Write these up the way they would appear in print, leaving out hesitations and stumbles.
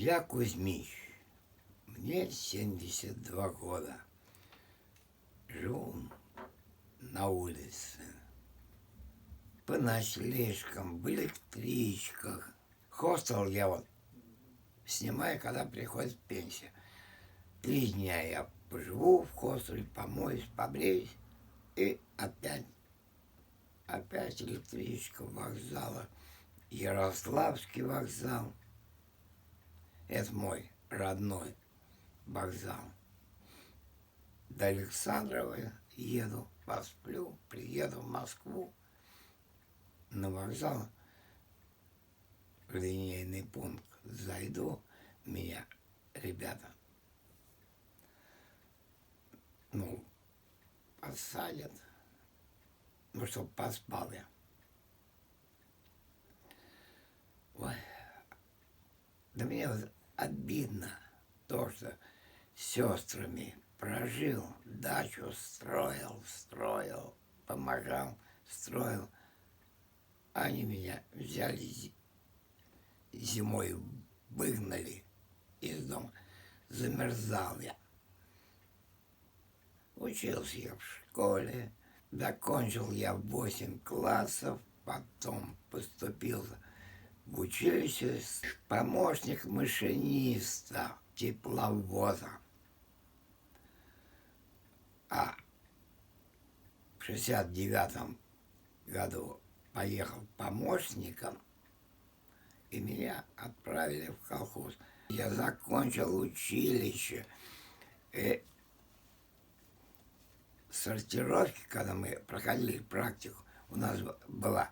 Я Кузьмич, мне 72 года. Живу на улице, по ночлежкам, в электричках. Хостел я вот снимаю, когда приходит пенсия. 3 дня я поживу в хостеле, помоюсь, побреюсь, и опять электричка вокзала. Ярославский вокзал. Это мой родной вокзал. До Александрова еду, посплю, приеду в Москву. На вокзал, в линейный пункт зайду, меня ребята, посадят, чтоб поспал я. Ой, да мне вот обидно то, что с сестрами прожил, дачу строил, помогал, строил. Они меня взяли зимой, выгнали из дома. Замерзал я. Учился я в школе, докончил я 8 классов, потом поступил в училище помощник машиниста тепловоза. А в 69 году поехал помощником, и меня отправили в колхоз. Я закончил училище. И сортировки, когда мы проходили практику, у нас была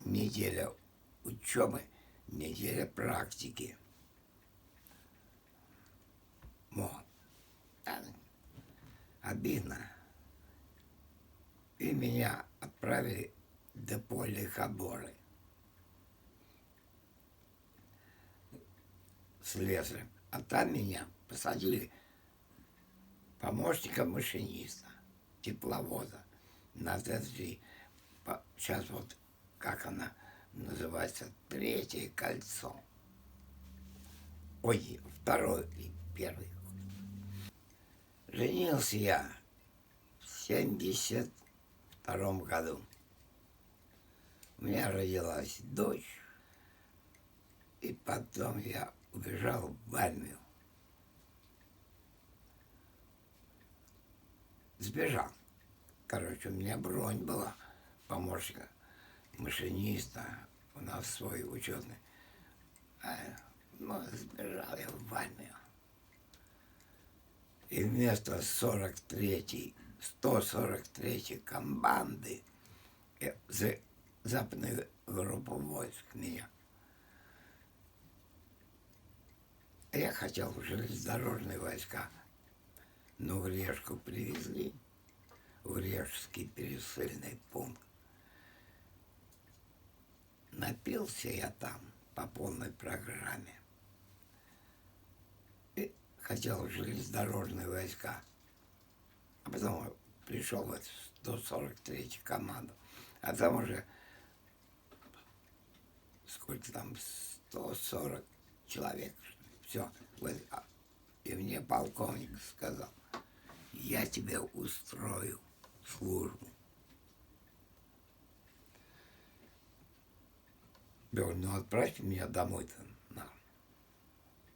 неделя учебы, неделя практики. Вот. Обидно. И меня отправили в депо Лихоборы. Слесарем. А там меня посадили помощником машиниста тепловоза на Т3. Сейчас вот, как она называется, 3-е кольцо. Ой, 2-й и 1-й. Женился я в 72 году. У меня родилась дочь, и потом я убежал в армию. Сбежал. Короче, у меня бронь была помощника машиниста, у нас свой учетный. Сбежал я в армию. И вместо 143-й команды западную группу войск меня. Я хотел в железнодорожные войска, но в Решку привезли, в Режский пересыльный пункт. Напился я там по полной программе. И хотел в железнодорожные войска. А потом пришел в 143-ю команду. А там уже сколько там, 140 человек. Все. И мне полковник сказал: я тебе устрою службу. Я говорю, ну отправьте меня домой-то.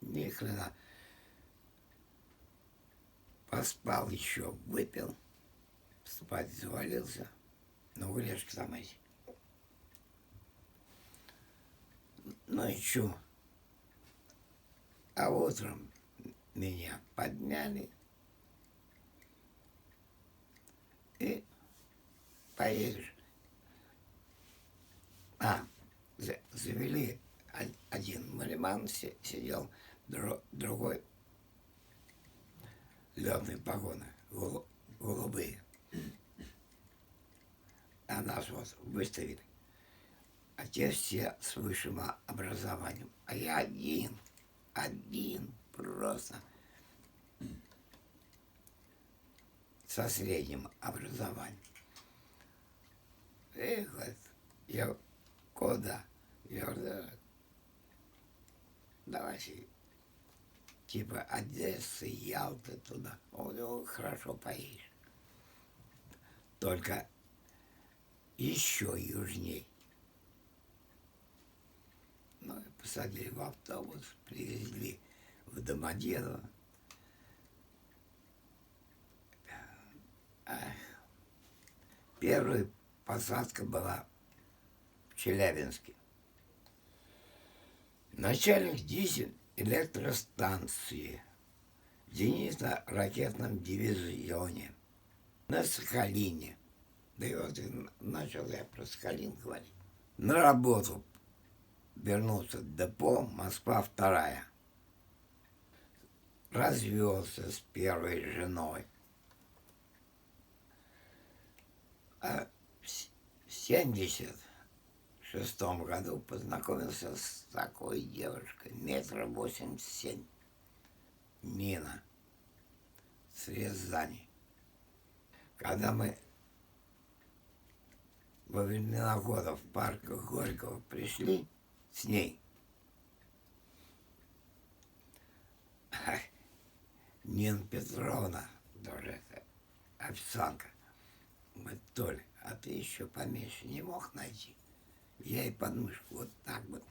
Ни хрена. Поспал еще, выпил, спать завалился. Ну, в Решке там эти. Ну и чё? А утром меня подняли и поедешь. Завели, один мариман сидел, другой летные погоны, голубые. А нас вот выставили. А те все с высшим образованием. А я один просто со средним образованием. И говорит, я куда? Я говорю, давайте, типа Одессы, Ялты туда. Он ну, хорошо поедешь. Только еще южней. Ну, и посадили в автобус, привезли в Домодедово. Первая посадка была в Челябинске. Начальник дизель-электростанции в зенитно-ракетном дивизионе на Сахалине. Да и вот начал я про Сахалин говорить. На работу вернулся в депо Москва-2. Развелся с первой женой. А в 76 году познакомился с такой девушкой, 1,87 м, Нина, с Рязани. Когда мы во времена года в парк Горького пришли с ней, Нина Петровна, тоже официантка, говорит, Толя, а ты еще поменьше не мог найти? Я ей подмышку вот так бы.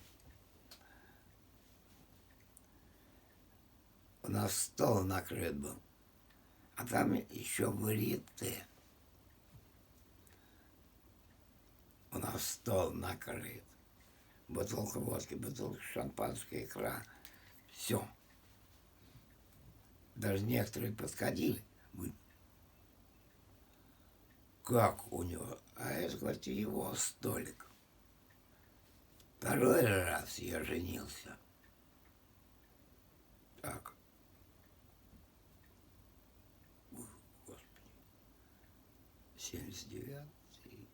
У нас стол накрыт был, а там еще варьете. У нас стол накрыт. Бутылка водки, бутылка шампанского, икра. Все. Даже некоторые подходили. Говорят, как у него? А это, говорит, его столик. Второй раз я женился. Так. Ой, Господи. 79-й.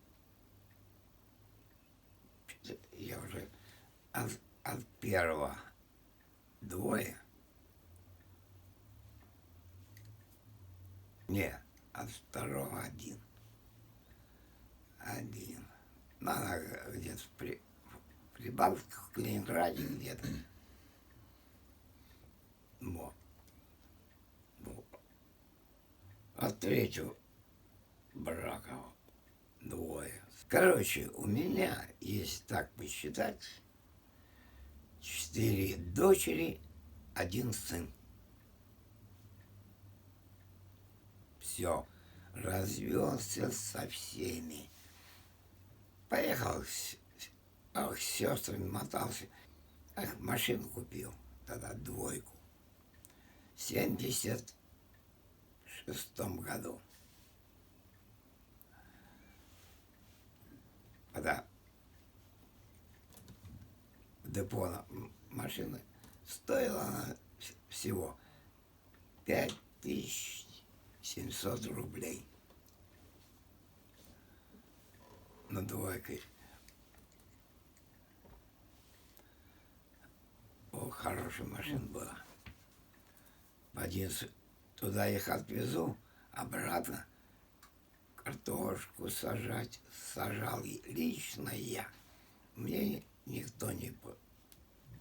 Я уже от первого двое. Не, от второго один. Один. Надо где-то в Прибалтике, в Калининграде где-то. Вот. От третьего брака двое. Короче, у меня, если так посчитать, 4 дочери, 1 сын. Все, развелся со всеми. Поехал с сестрами, мотался. Машину купил, тогда двойку. В 76 году. Когда в депо машины стоила она всего 5700 рублей. На двойкой. О, хорошая машина была. Туда их отвезу, обратно картошку сажать. Сажал лично я. Мне никто и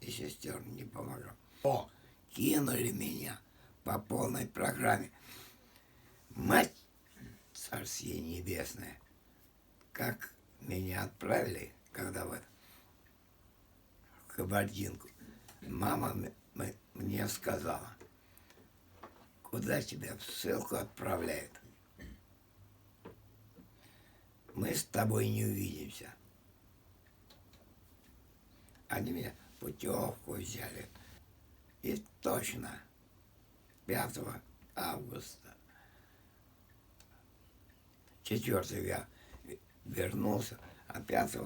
сестер не помогал. О, кинули меня по полной программе. Мать, царствие небесное, как меня отправили, когда в Кабардинку. Мама мне сказала, куда тебя в ссылку отправляют? Мы с тобой не увидимся. Они меня путевку взяли. И точно 5 августа 4 я вернулся, а 5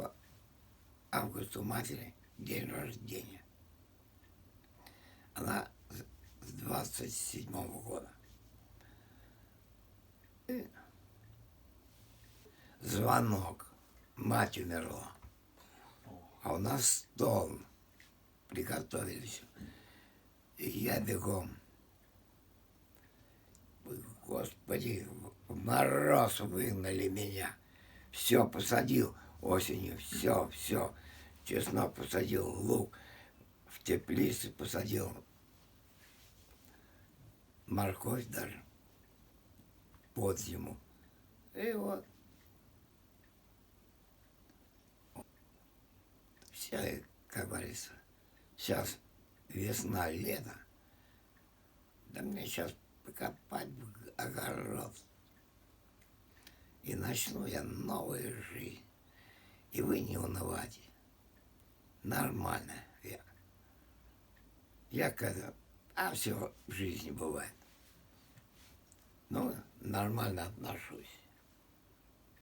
августа у матери день рождения. Она с 27-го года. И звонок. Мать умерла. А у нас стол. Приготовили все. И я бегом. Господи, в мороз выгнали меня. Все посадил осенью, все. Чеснок посадил, лук. В теплице посадил морковь даже под зиму. И вот вся, как говорится, сейчас весна, лето. Да мне сейчас покопать бы огород. И начну я новую жизнь. И вы не унывайте. Нормально. Я когда... А все в жизни бывает. Ну, нормально отношусь.